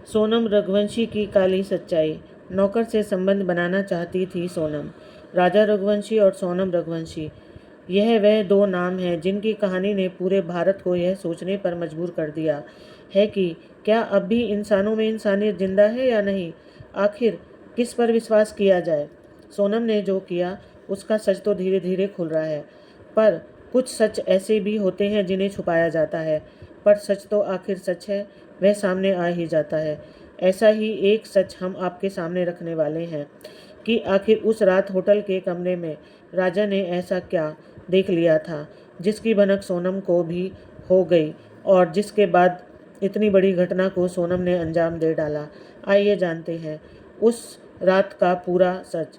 सोनम रघुवंशी की काली सच्चाई। नौकर से संबंध बनाना चाहती थी सोनम। राजा रघुवंशी और सोनम रघुवंशी, यह वह दो नाम हैं जिनकी कहानी ने पूरे भारत को यह सोचने पर मजबूर कर दिया है कि क्या अब भी इंसानों में इंसानियत जिंदा है या नहीं। आखिर किस पर विश्वास किया जाए। सोनम ने जो किया उसका सच तो धीरे धीरे खुल रहा है, पर कुछ सच ऐसे भी होते हैं जिन्हें छुपाया जाता है, पर सच तो आखिर सच है, वह सामने आ ही जाता है। ऐसा ही एक सच हम आपके सामने रखने वाले हैं कि आखिर उस रात होटल के कमरे में राजा ने ऐसा क्या देख लिया था जिसकी भनक सोनम को भी हो गई, और जिसके बाद इतनी बड़ी घटना को सोनम ने अंजाम दे डाला। आइए जानते हैं उस रात का पूरा सच।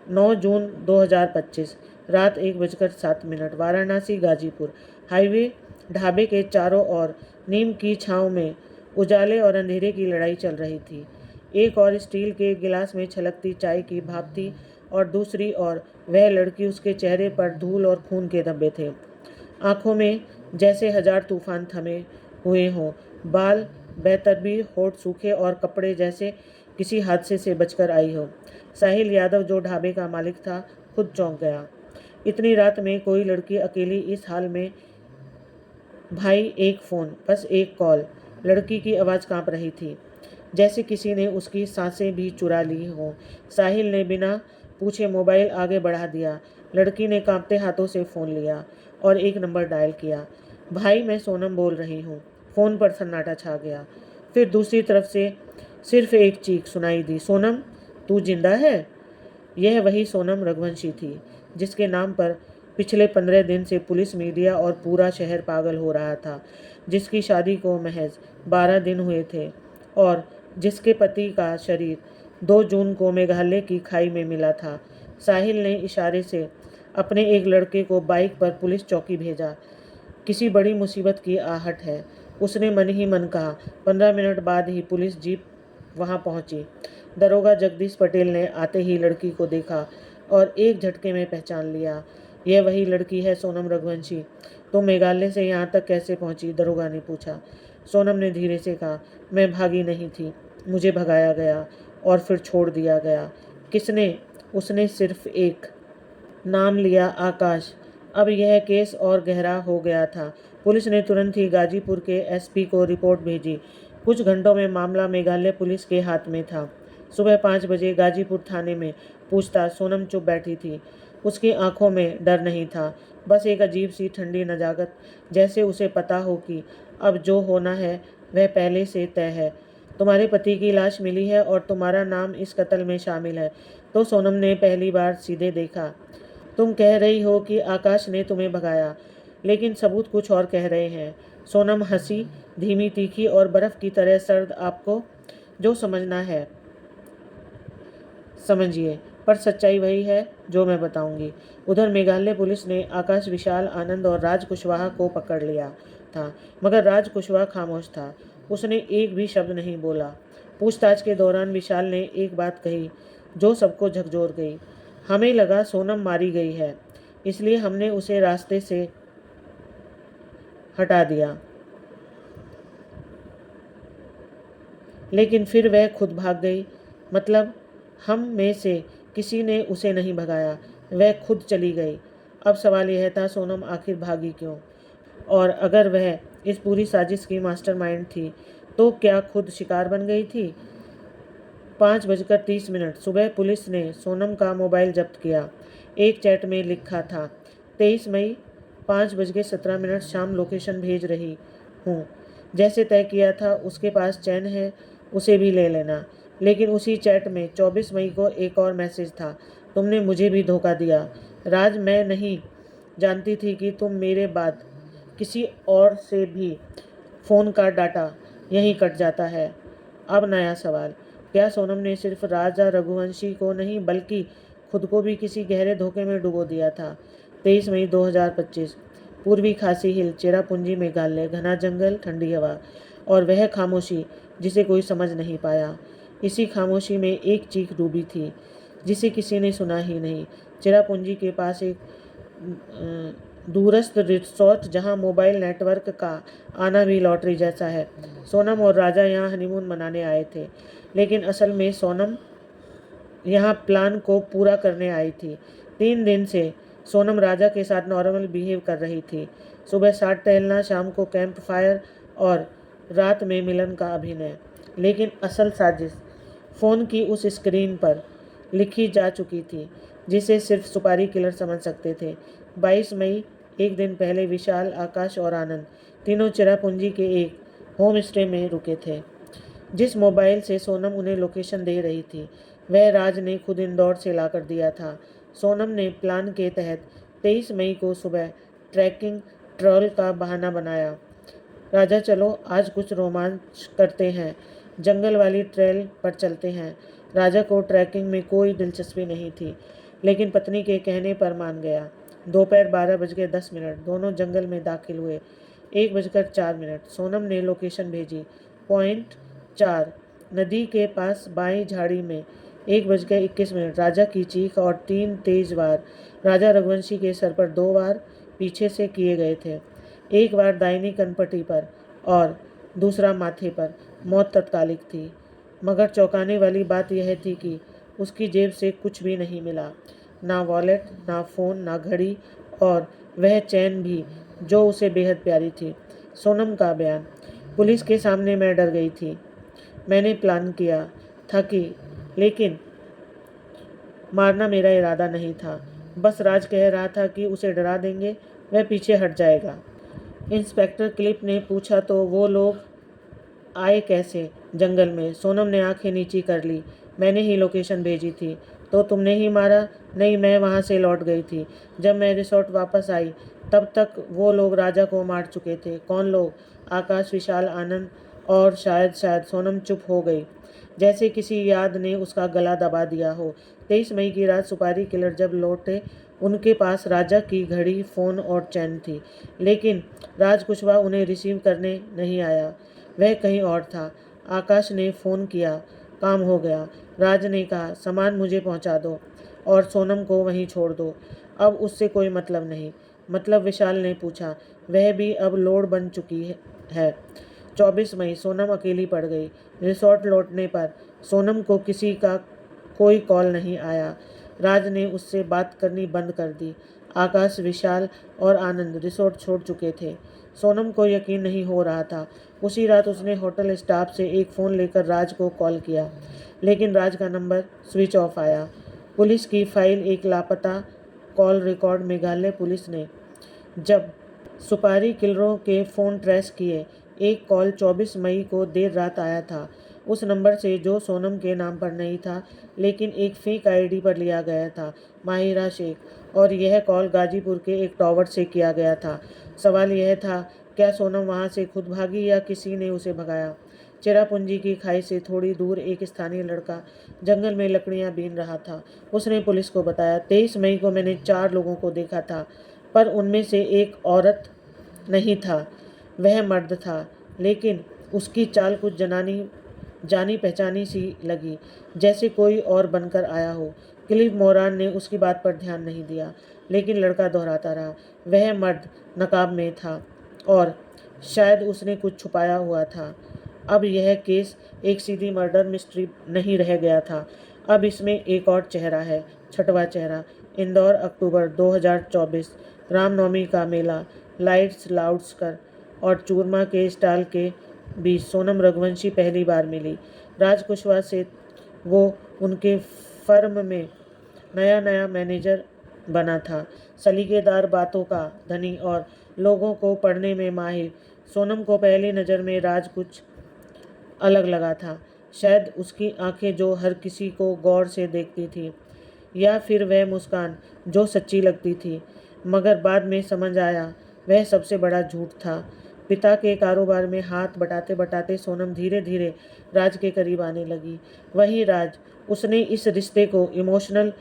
9 जून 2025, रात 1:07, वाराणसी गाजीपुर हाईवे। ढाबे के चारों ओर नीम की छांव में उजाले और अंधेरे की लड़ाई चल रही थी। एक और स्टील के गिलास में छलकती चाय की भाप थी, और दूसरी ओर वह लड़की, उसके चेहरे पर धूल और खून के धब्बे थे। आंखों में जैसे हजार तूफान थमे हुए हों, बाल बेतरतीब, होठ सूखे और कपड़े जैसे किसी हादसे से बचकर आई हो। साहिल यादव, जो ढाबे का मालिक था, खुद चौंक गया। इतनी रात में कोई लड़की अकेली इस हाल में। भाई, एक फ़ोन, बस एक कॉल। लड़की की आवाज़ कांप रही थी, जैसे किसी ने उसकी सांसें भी चुरा ली हों। साहिल ने बिना पूछे मोबाइल आगे बढ़ा दिया। लड़की ने कांपते हाथों से फ़ोन लिया और एक नंबर डायल किया। भाई, मैं सोनम बोल रही हूँ। फ़ोन पर सन्नाटा छा गया। फिर दूसरी तरफ से सिर्फ एक चीख सुनाई दी, सोनम, तू जिंदा है। यह वही सोनम रघुवंशी थी जिसके नाम पर पिछले 15 दिन से पुलिस, मीडिया और पूरा शहर पागल हो रहा था, जिसकी शादी को महज 12 दिन हुए थे और जिसके पति का शरीर 2 जून को मेघालय की खाई में मिला था। साहिल ने इशारे से अपने एक लड़के को बाइक पर पुलिस चौकी भेजा। किसी बड़ी मुसीबत की आहट है, उसने मन ही मन कहा। 15 मिनट बाद ही पुलिस जीप वहां पहुंची। दरोगा जगदीश पटेल ने आते ही लड़की को देखा और एक झटके में पहचान लिया। यह वही लड़की है, सोनम रघुवंशी। तो मेघालय से यहाँ तक कैसे पहुंची? दरोगा ने पूछा। सोनम ने धीरे से कहा, मैं भागी नहीं थी, मुझे भगाया गया और फिर छोड़ दिया गया। किसने? उसने सिर्फ एक नाम लिया, आकाश। अब यह केस और गहरा हो गया था। पुलिस ने तुरंत ही गाजीपुर के एसपी को रिपोर्ट भेजी। कुछ घंटों में मामला मेघालय पुलिस के हाथ में था। सुबह 5 बजे गाजीपुर थाने में पूछताछ। सोनम चुप बैठी थी। उसकी आंखों में डर नहीं था, बस एक अजीब सी ठंडी नजाकत, जैसे उसे पता हो कि अब जो होना है वह पहले से तय है। तुम्हारे पति की लाश मिली है और तुम्हारा नाम इस कत्ल में शामिल है। तो सोनम ने पहली बार सीधे देखा। तुम कह रही हो कि आकाश ने तुम्हें भगाया, लेकिन सबूत कुछ और कह रहे हैं। सोनम हंसी, धीमी, तीखी और बर्फ की तरह सर्द। आपको जो समझना है समझिए, पर सच्चाई वही है जो मैं बताऊंगी। उधर मेघालय पुलिस ने आकाश, विशाल, आनंद और राज कुशवाहा को पकड़ लिया था, मगर राज कुशवाहा खामोश था। उसने एक भी शब्द नहीं बोला। पूछताछ के दौरान विशाल ने एक बात कही जो सबको झकझोर गई। हमें लगा सोनम मारी गई है, इसलिए हमने उसे रास्ते से हटा दिया, लेकिन फिर वह खुद भाग गई। मतलब हम में से किसी ने उसे नहीं भगाया, वह खुद चली गई। अब सवाल यह था, सोनम आखिर भागी क्यों? और अगर वह इस पूरी साजिश की मास्टरमाइंड थी, तो क्या खुद शिकार बन गई थी? 5:30 सुबह पुलिस ने सोनम का मोबाइल जब्त किया। एक चैट में लिखा था, 23 मई 5:17 शाम, लोकेशन भेज रही हूँ। जैसे तय किया था, उसके पास चैन है, उसे भी ले लेना। लेकिन उसी चैट में 24 मई को एक और मैसेज था, तुमने मुझे भी धोखा दिया राज। मैं नहीं जानती थी कि तुम मेरे बाद किसी और से भी फ़ोन का डाटा यहीं कट जाता है। अब नया सवाल, क्या सोनम ने सिर्फ राजा रघुवंशी को नहीं बल्कि खुद को भी किसी गहरे धोखे में डुबो दिया था? 23 मई 2025, पूर्वी खासी हिल, चेरापूंजी मेघालय, घना जंगल, ठंडी हवा और वह खामोशी जिसे कोई समझ नहीं पाया। इसी खामोशी में एक चीख डूबी थी जिसे किसी ने सुना ही नहीं। चेरापूंजी के पास एक दूरस्थ रिसोर्ट जहां मोबाइल नेटवर्क का आना भी लॉटरी जैसा है। सोनम और राजा यहाँ हनीमून मनाने आए थे, लेकिन असल में सोनम यहाँ प्लान को पूरा करने आई थी। 3 दिन से सोनम राजा के साथ नॉर्मल बिहेव कर रही थी। सुबह साथ टहलना, शाम को कैंप फायर और रात में मिलन का अभिनय। लेकिन असल साजिश फ़ोन की उस स्क्रीन पर लिखी जा चुकी थी, जिसे सिर्फ सुपारी किलर समझ सकते थे। 22 मई, एक दिन पहले विशाल, आकाश और आनंद तीनों चिरापुंजी के एक होम स्टे में रुके थे। जिस मोबाइल से सोनम उन्हें लोकेशन दे रही थी, वह राज ने खुद इंदौर से लाकर दिया था। सोनम ने प्लान के तहत 23 मई को सुबह ट्रैकिंग ट्रॉल का बहाना बनाया। राजा, चलो आज कुछ रोमांच करते हैं, जंगल वाली ट्रेल पर चलते हैं। राजा को ट्रैकिंग में कोई दिलचस्पी नहीं थी, लेकिन पत्नी के कहने पर मान गया। दोपहर 12:10 दोनों जंगल में दाखिल हुए। 1:04 सोनम ने लोकेशन भेजी। पॉइंट 4 नदी के पास बाईं झाड़ी में। 1:21 राजा की चीख और 3 तेज वार राजा रघुवंशी के सर पर 2 बार पीछे से किए गए थे। एक बार दाहिनी कनपटी पर और दूसरा माथे पर। मौत तत्कालिक थी, मगर चौंकाने वाली बात यह थी कि उसकी जेब से कुछ भी नहीं मिला। ना वॉलेट, ना फ़ोन, ना घड़ी, और वह चैन भी जो उसे बेहद प्यारी थी। सोनम का बयान, पुलिस के सामने मैं डर गई थी। मैंने प्लान किया था कि लेकिन मारना मेरा इरादा नहीं था। बस राज कह रहा था कि उसे डरा देंगे, वह पीछे हट जाएगा। इंस्पेक्टर क्लिप ने पूछा, तो वो लोग आए कैसे जंगल में? सोनम ने आंखें नीची कर ली। मैंने ही लोकेशन भेजी थी। तो तुमने ही मारा? नहीं, मैं वहाँ से लौट गई थी। जब मैं रिसोर्ट वापस आई तब तक वो लोग राजा को मार चुके थे। कौन लोग? आकाश, विशाल, आनंद और शायद सोनम चुप हो गई, जैसे किसी याद ने उसका गला दबा दिया हो। 23 मई की रात सुपारी किलर जब लौटे, उनके पास राजा की घड़ी, फ़ोन और चैन थी, लेकिन राज कुशवाहा उन्हें रिसीव करने नहीं आया। वह कहीं और था। आकाश ने फ़ोन किया, काम हो गया। राज ने कहा, सामान मुझे पहुंचा दो और सोनम को वहीं छोड़ दो। अब उससे कोई मतलब नहीं। मतलब? विशाल ने पूछा। वह भी अब लोड बन चुकी है। 24 मई, सोनम अकेली पड़ गई। रिसोर्ट लौटने पर सोनम को किसी का कोई कॉल नहीं आया। राज ने उससे बात करनी बंद कर दी। आकाश, विशाल और आनंद रिसोर्ट छोड़ चुके थे। सोनम को यकीन नहीं हो रहा था। उसी रात उसने होटल स्टाफ से एक फ़ोन लेकर राज को कॉल किया, लेकिन राज का नंबर स्विच ऑफ आया। पुलिस की फाइल, एक लापता कॉल रिकॉर्ड। मेघालय पुलिस ने जब सुपारी किलरों के फ़ोन ट्रेस किए, एक कॉल 24 मई को देर रात आया था, उस नंबर से जो सोनम के नाम पर नहीं था, लेकिन एक फेक आईडी पर लिया गया था, माहिरा शेख, और यह कॉल गाजीपुर के एक टावर से किया गया था। सवाल यह था, क्या सोनम वहां से खुद भागी या किसी ने उसे भगाया? चेरापूंजी की खाई से थोड़ी दूर एक स्थानीय लड़का जंगल में लकड़ियां बीन रहा था। उसने पुलिस को बताया, 23 मई को मैंने 4 लोगों को देखा था, पर उनमें से एक औरत नहीं था, वह मर्द था। लेकिन उसकी चाल कुछ जानी पहचानी सी लगी, जैसे कोई और बनकर आया हो। क्लिव मोरान ने उसकी बात पर ध्यान नहीं दिया, लेकिन लड़का दोहराता रहा, वह मर्द नकाब में था और शायद उसने कुछ छुपाया हुआ था। अब यह केस एक सीधी मर्डर मिस्ट्री नहीं रह गया था। अब इसमें एक और चेहरा है, छठवां चेहरा। इंदौर, अक्टूबर 2024। रामनवमी का मेला, लाइट्स, लाउडस्कर और चूरमा के स्टॉल के बीच सोनम रघुवंशी पहली बार मिली। राज कुशवाहा से वो उनके फर्म में नया नया मैनेजर बना था, सलीकेदार, बातों का धनी और लोगों को पढ़ने में माहिर। सोनम को पहली नज़र में राज कुछ अलग लगा था। शायद उसकी आंखें जो हर किसी को गौर से देखती थी, या फिर वह मुस्कान जो सच्ची लगती थी। मगर बाद में समझ आया, वह सबसे बड़ा झूठ था। पिता के कारोबार में हाथ बटाते बटाते सोनम धीरे धीरे राज के करीब आने लगी। वही राज, उसने इस रिश्ते को इमोशनल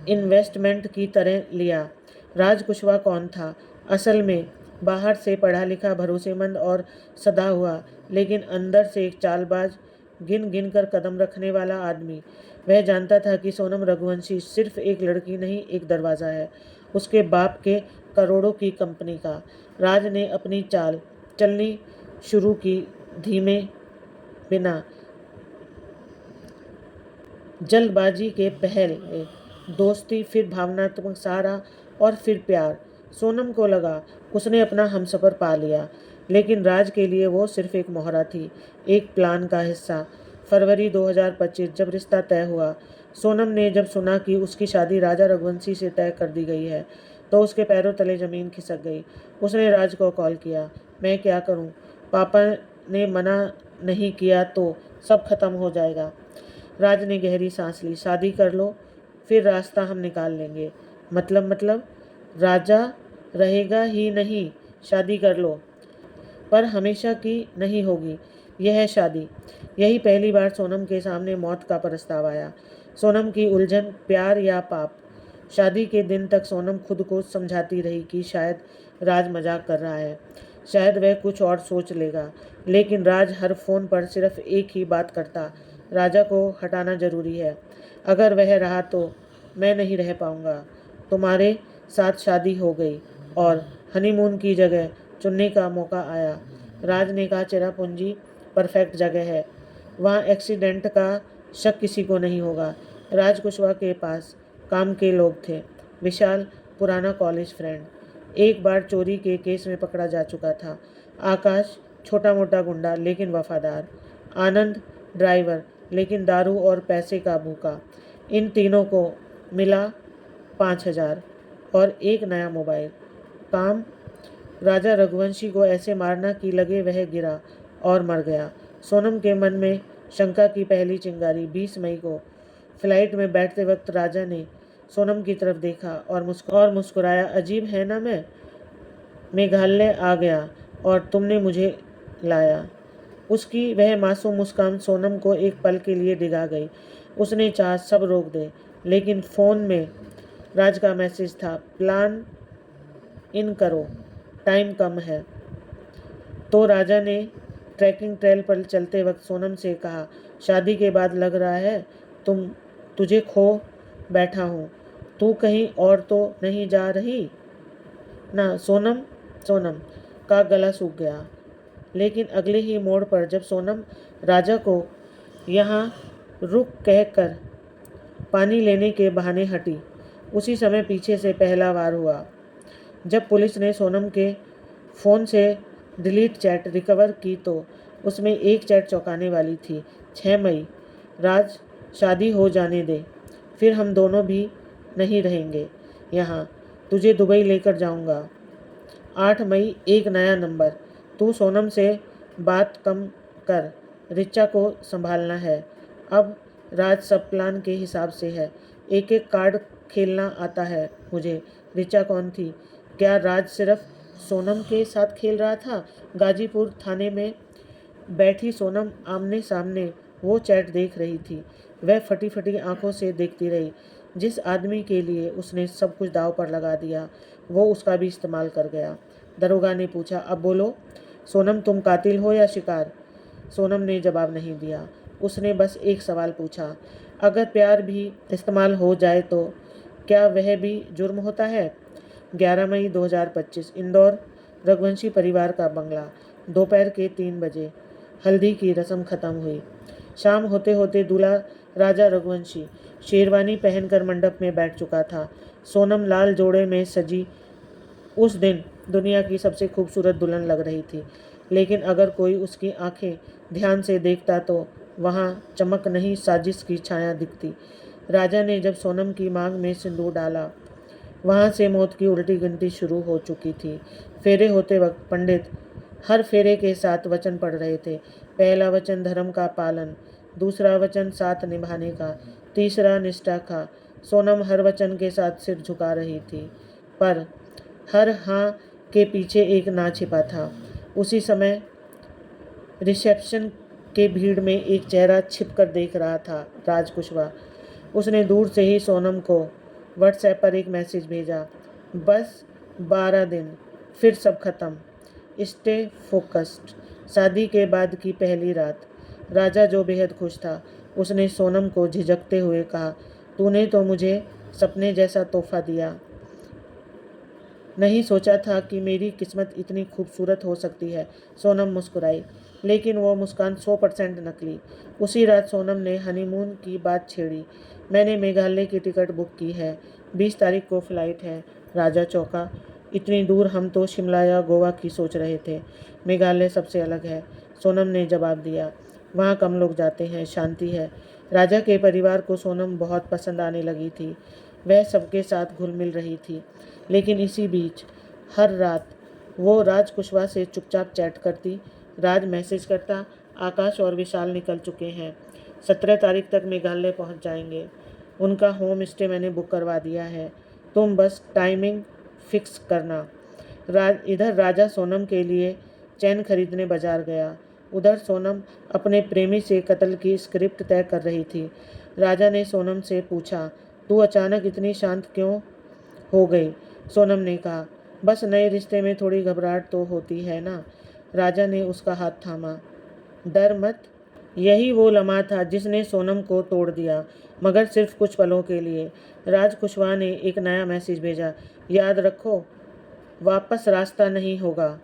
इन्वेस्टमेंट की तरह लिया। राज कुशवाहा कौन था? असल में बाहर से पढ़ा लिखा, भरोसेमंद और सदा हुआ, लेकिन अंदर से एक चालबाज, गिन गिन कर कदम रखने वाला आदमी। वह जानता था कि सोनम रघुवंशी सिर्फ एक लड़की नहीं, एक दरवाज़ा है। उसके बाप के करोड़ों की कंपनी का। राज ने अपनी चाल चलनी शुरू की, धीमे, बिना जल्दबाजी के। पहले दोस्ती, फिर भावनात्मक सहारा और फिर प्यार। सोनम को लगा उसने अपना हमसफर पा लिया, लेकिन राज के लिए वो सिर्फ एक मोहरा थी, एक प्लान का हिस्सा। फरवरी 2025 जब रिश्ता तय हुआ, सोनम ने जब सुना कि उसकी शादी राजा रघुवंशी से तय कर दी गई है, तो उसके पैरों तले ज़मीन खिसक गई। उसने राज को कॉल किया। मैं क्या करूं? पापा ने मना नहीं किया तो सब खत्म हो जाएगा। राज ने गहरी सांस ली। शादी कर लो, फिर रास्ता हम निकाल लेंगे। मतलब राजा रहेगा ही नहीं। शादी कर लो, पर हमेशा की नहीं होगी। यह है शादी। यही पहली बार सोनम के सामने मौत का प्रस्ताव आया। सोनम की उलझन, प्यार या पाप। शादी के दिन तक सोनम खुद को समझाती रही कि शायद राज मजाक कर रहा है, शायद वह कुछ और सोच लेगा। लेकिन राज हर फोन पर सिर्फ एक ही बात करता, राजा को हटाना जरूरी है। अगर वह रहा तो मैं नहीं रह पाऊंगा। तुम्हारे साथ शादी हो गई और हनीमून की जगह चुनने का मौका आया। राज ने कहा, चेरापूंजी परफेक्ट जगह है, वहाँ एक्सीडेंट का शक किसी को नहीं होगा। राज कुशवाहा के पास काम के लोग थे। विशाल, पुराना कॉलेज फ्रेंड, एक बार चोरी के केस में पकड़ा जा चुका था। आकाश, छोटा मोटा गुंडा लेकिन वफादार। आनंद, ड्राइवर लेकिन दारू और पैसे का भूखा। इन तीनों को मिला 5,000 और एक नया मोबाइल। काम, राजा रघुवंशी को ऐसे मारना कि लगे वह गिरा और मर गया। सोनम के मन में शंका की पहली चिंगारी। 20 मई को फ्लाइट में बैठते वक्त राजा ने सोनम की तरफ देखा और मुस्कुराया। अजीब है ना, मैं मेघालय आ गया और तुमने मुझे लाया। उसकी वह मासूम मुस्कान सोनम को एक पल के लिए डिगा गई। उसने चाहा सब रोक दे, लेकिन फ़ोन में राज का मैसेज था, प्लान इन करो, टाइम कम है। तो राजा ने ट्रैकिंग ट्रेल पर चलते वक्त सोनम से कहा, शादी के बाद लग रहा है तुझे खो बैठा हूँ। तू कहीं और तो नहीं जा रही ना? सोनम सोनम का गला सूख गया। लेकिन अगले ही मोड़ पर जब सोनम राजा को यहाँ रुक कहकर पानी लेने के बहाने हटी, उसी समय पीछे से पहला वार हुआ। जब पुलिस ने सोनम के फ़ोन से डिलीट चैट रिकवर की तो उसमें एक चैट चौंकाने वाली थी। 6 मई, राज, शादी हो जाने दे, फिर हम दोनों भी नहीं रहेंगे यहाँ, तुझे दुबई लेकर जाऊँगा। 8 मई, एक नया नंबर, तू सोनम से बात कम कर, रिचा को संभालना है। अब राज सब प्लान के हिसाब से है। एक एक कार्ड खेलना आता है मुझे। रिचा कौन थी? क्या राज सिर्फ सोनम के साथ खेल रहा था? गाजीपुर थाने में बैठी सोनम आमने सामने वो चैट देख रही थी। वह फटी फटी आंखों से देखती रही। जिस आदमी के लिए उसने सब कुछ दांव पर लगा दिया, वो उसका भी इस्तेमाल कर गया। दरोगा ने पूछा, अब बोलो सोनम, तुम कातिल हो या शिकार? सोनम ने जवाब नहीं दिया। उसने बस एक सवाल पूछा, अगर प्यार भी इस्तेमाल हो जाए तो क्या वह भी जुर्म होता है? 11 मई 2025, इंदौर, रघुवंशी परिवार का बंगला। दोपहर के 3 बजे हल्दी की रस्म खत्म हुई। शाम होते होते दूल्हा राजा रघुवंशी शेरवानी पहनकर मंडप में बैठ चुका था। सोनम लाल जोड़े में सजी उस दिन दुनिया की सबसे खूबसूरत दुल्हन लग रही थी। लेकिन अगर कोई उसकी आंखें ध्यान से देखता तो वहाँ चमक नहीं, साजिश की छाया दिखती। राजा ने जब सोनम की मांग में सिंदूर डाला, वहाँ से मौत की उल्टी गिनती शुरू हो चुकी थी। फेरे होते वक्त पंडित हर फेरे के साथ वचन पढ़ रहे थे। पहला वचन धर्म का पालन, दूसरा वचन साथ निभाने का, तीसरा निष्ठा का। सोनम हर वचन के साथ सिर झुका रही थी, पर हर हाँ के पीछे एक ना छिपा था। उसी समय रिसेप्शन के भीड़ में एक चेहरा छिपकर देख रहा था, राज कुशवाहा। उसने दूर से ही सोनम को व्हाट्सएप पर एक मैसेज भेजा, बस 12 दिन, फिर सब खत्म, स्टे फोकस्ड। शादी के बाद की पहली रात। राजा जो बेहद खुश था, उसने सोनम को झिझकते हुए कहा, तूने तो मुझे सपने जैसा तोहफा दिया। नहीं सोचा था कि मेरी किस्मत इतनी खूबसूरत हो सकती है। सोनम मुस्कुराई, लेकिन वो मुस्कान 100% नकली। उसी रात सोनम ने हनीमून की बात छेड़ी। मैंने मेघालय की टिकट बुक की है, 20 तारीख को फ़्लाइट है। राजा चौंका, इतनी दूर? हम तो शिमला या गोवा की सोच रहे थे। मेघालय सबसे अलग है, सोनम ने जवाब दिया। वहाँ कम लोग जाते हैं, शांति है। राजा के परिवार को सोनम बहुत पसंद आने लगी थी। वह सबके साथ घुल मिल रही थी। लेकिन इसी बीच हर रात वो राज कुशवाहा से चुपचाप चैट करती। राज मैसेज करता, आकाश और विशाल निकल चुके हैं, 17 तारीख तक मेघालय पहुंच जाएंगे। उनका होम स्टे मैंने बुक करवा दिया है, तुम बस टाइमिंग फिक्स करना। इधर राजा सोनम के लिए चैन खरीदने बाजार गया। उधर सोनम अपने प्रेमी से कत्ल की स्क्रिप्ट तय कर रही थी। राजा ने सोनम से पूछा, तू अचानक इतनी शांत क्यों हो गई? सोनम ने कहा, बस नए रिश्ते में थोड़ी घबराहट तो होती है ना। राजा ने उसका हाथ थामा। डर मत। यही वो लम्हा था जिसने सोनम को तोड़ दिया, मगर सिर्फ कुछ पलों के लिए। राज कुशवाहा ने एक नया मैसेज भेजा, याद रखो वापस रास्ता नहीं होगा।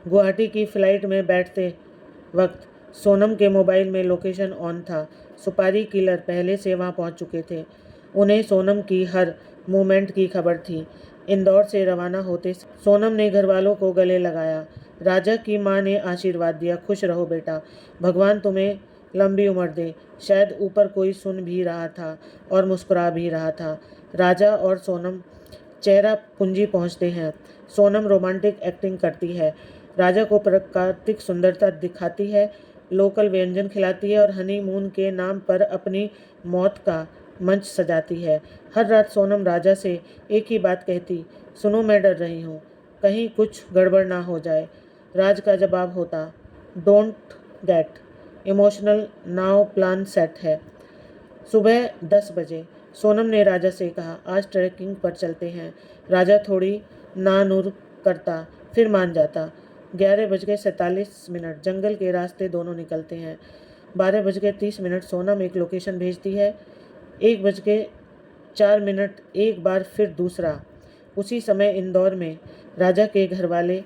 गुवाहाटी की फ़्लाइट में बैठते वक्त सोनम के मोबाइल में लोकेशन ऑन था। सुपारी किलर पहले से वहां पहुंच चुके थे। उन्हें सोनम की हर मूवमेंट की खबर थी। इंदौर से रवाना होते सोनम ने घरवालों को गले लगाया। राजा की मां ने आशीर्वाद दिया, खुश रहो बेटा, भगवान तुम्हें लंबी उम्र दे। शायद ऊपर कोई सुन भी रहा था और मुस्कुरा भी रहा था। राजा और सोनम चेहरा पुंजी पहुंचते हैं। सोनम रोमांटिक एक्टिंग करती है, राजा को प्राकृतिक सुंदरता दिखाती है, लोकल व्यंजन खिलाती है और हनीमून के नाम पर अपनी मौत का मंच सजाती है। हर रात सोनम राजा से एक ही बात कहती, सुनो मैं डर रही हूँ, कहीं कुछ गड़बड़ ना हो जाए। राज का जवाब होता, don't get emotional, now plan set है। सुबह 10 बजे सोनम ने राजा से कहा, आज ट्रैकिंग पर चलते हैं। राजा थोड़ी नानुर करता, फिर मान जाता। 11:47 जंगल के रास्ते दोनों निकलते हैं। 12:30 सोनम एक लोकेशन भेजती है। 1:04 एक बार फिर दूसरा। उसी समय इंदौर में राजा के घर वाले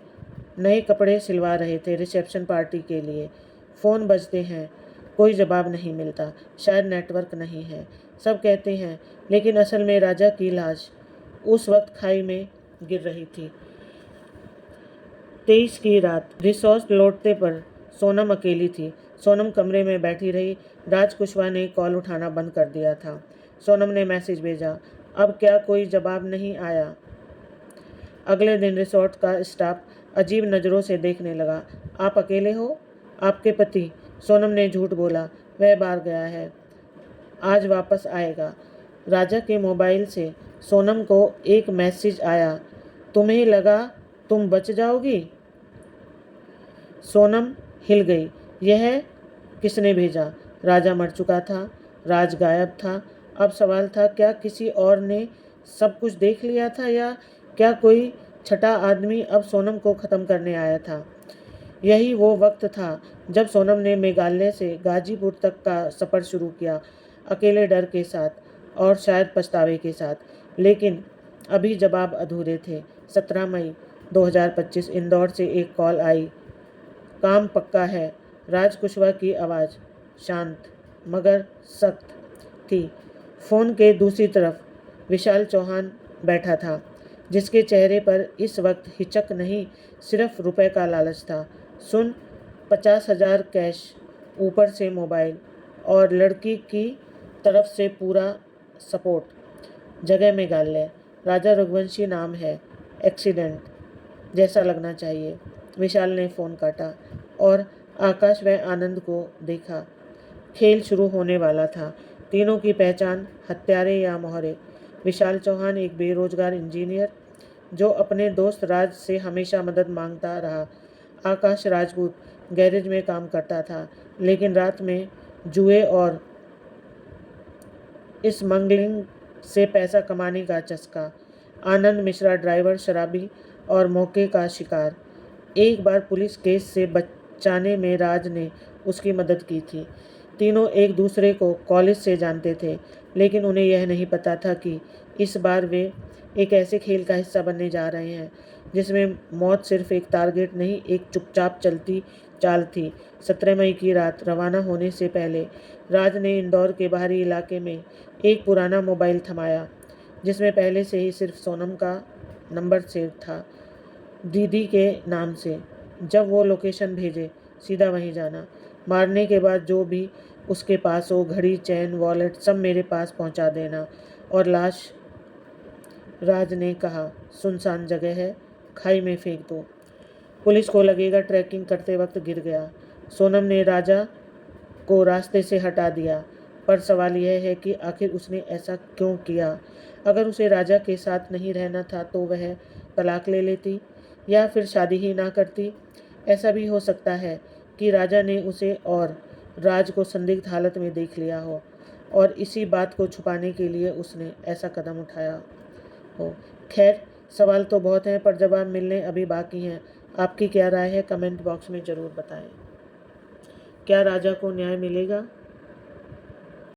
नए कपड़े सिलवा रहे थे रिसेप्शन पार्टी के लिए। फ़ोन बजते हैं, कोई जवाब नहीं मिलता, शायद नेटवर्क नहीं है, सब कहते हैं। लेकिन असल में राजा की लाश उस वक्त खाई में गिर रही थी। 23 की रात रिसोर्ट लौटते पर सोनम अकेली थी। सोनम कमरे में बैठी रही। राज कुशवाहा ने कॉल उठाना बंद कर दिया था। सोनम ने मैसेज भेजा, अब क्या कोई जवाब नहीं आया? अगले दिन रिसोर्ट का स्टाफ अजीब नज़रों से देखने लगा। आप अकेले हो? आपके पति? सोनम ने झूठ बोला, वह बाहर गया है, आज वापस आएगा। राजा के मोबाइल से सोनम को एक मैसेज आया, तुम्हें लगा तुम बच जाओगी? सोनम हिल गई। यह किसने भेजा? राजा मर चुका था, राज गायब था। अब सवाल था, क्या किसी और ने सब कुछ देख लिया था या क्या कोई छठा आदमी अब सोनम को ख़त्म करने आया था? यही वो वक्त था जब सोनम ने मेघालय से गाजीपुर तक का सफ़र शुरू किया, अकेले डर के साथ और शायद पछतावे के साथ। लेकिन अभी जवाब अधूरे थे। 17 मई 2025 इंदौर से एक कॉल आई, काम पक्का है। राज कुशवाहा की आवाज़ शांत मगर सख्त थी। फ़ोन के दूसरी तरफ विशाल चौहान बैठा था, जिसके चेहरे पर इस वक्त हिचक नहीं, सिर्फ रुपए का लालच था। सुन, 50,000 कैश, ऊपर से मोबाइल और लड़की की तरफ से पूरा सपोर्ट। जगह मेघालय, राजा रघुवंशी नाम है, एक्सीडेंट जैसा लगना चाहिए। विशाल ने फ़ोन काटा और आकाश व आनंद को देखा। खेल शुरू होने वाला था। तीनों की पहचान, हत्यारे या मोहरे। विशाल चौहान एक बेरोजगार इंजीनियर जो अपने दोस्त राज से हमेशा मदद मांगता रहा। आकाश राजपूत गैरेज में काम करता था, लेकिन रात में जुए और स्मगलिंग से पैसा कमाने का चस्का। आनंद मिश्रा ड्राइवर, शराबी और मौके का शिकार। एक बार पुलिस केस से बचाने में राज ने उसकी मदद की थी। तीनों एक दूसरे को कॉलेज से जानते थे, लेकिन उन्हें यह नहीं पता था कि इस बार वे एक ऐसे खेल का हिस्सा बनने जा रहे हैं जिसमें मौत सिर्फ एक टारगेट नहीं, एक चुपचाप चलती चाल थी। 17 मई की रात रवाना होने से पहले राज ने इंदौर के बाहरी इलाके में एक पुराना मोबाइल थमाया, जिसमें पहले से ही सिर्फ सोनम का नंबर सेव था, दीदी के नाम से। जब वो लोकेशन भेजे, सीधा वहीं जाना। मारने के बाद जो भी उसके पास हो, घड़ी, चैन, वॉलेट, सब मेरे पास पहुंचा देना। और लाश, राज ने कहा, सुनसान जगह है, खाई में फेंक दो। पुलिस को लगेगा ट्रैकिंग करते वक्त गिर गया। सोनम ने राजा को रास्ते से हटा दिया, पर सवाल यह है कि आखिर उसने ऐसा क्यों किया। अगर उसे राजा के साथ नहीं रहना था तो वह तलाक ले लेती या फिर शादी ही ना करती। ऐसा भी हो सकता है कि राजा ने उसे और राज को संदिग्ध हालत में देख लिया हो और इसी बात को छुपाने के लिए उसने ऐसा कदम उठाया हो। खैर, सवाल तो बहुत हैं, पर जवाब मिलने अभी बाकी हैं। आपकी क्या राय है, कमेंट बॉक्स में ज़रूर बताएं। क्या राजा को न्याय मिलेगा?